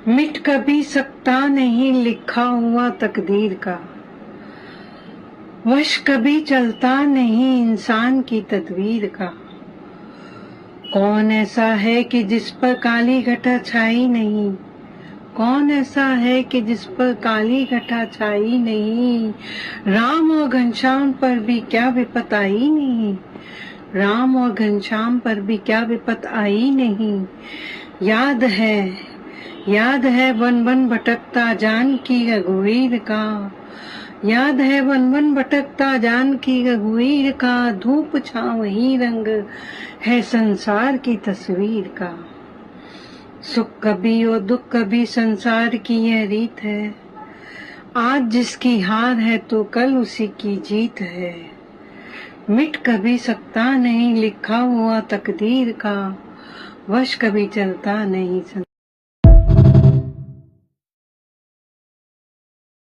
मिट कभी सकता नहीं लिखा हुआ तकदीर का, वश कभी चलता नहीं इंसान की तदबीर का। कौन ऐसा है कि जिस पर काली घटा छाई नहीं, कौन ऐसा है कि जिस पर काली घटा छाई नहीं। राम और घनश्याम पर भी क्या विपत आई नहीं, राम और घनश्याम पर भी क्या विपत आई नहीं। याद है वन वन भटकता जानकी रघुवीर का, याद है वन वन भटकता जानकी रघुवीर का। धूप छाँव ही रंग है संसार की तस्वीर का। सुख कभी और दुख कभी संसार की यह रीत है, आज जिसकी हार है तो कल उसी की जीत है। मिट कभी सकता नहीं लिखा हुआ तकदीर का, वश कभी चलता नहीं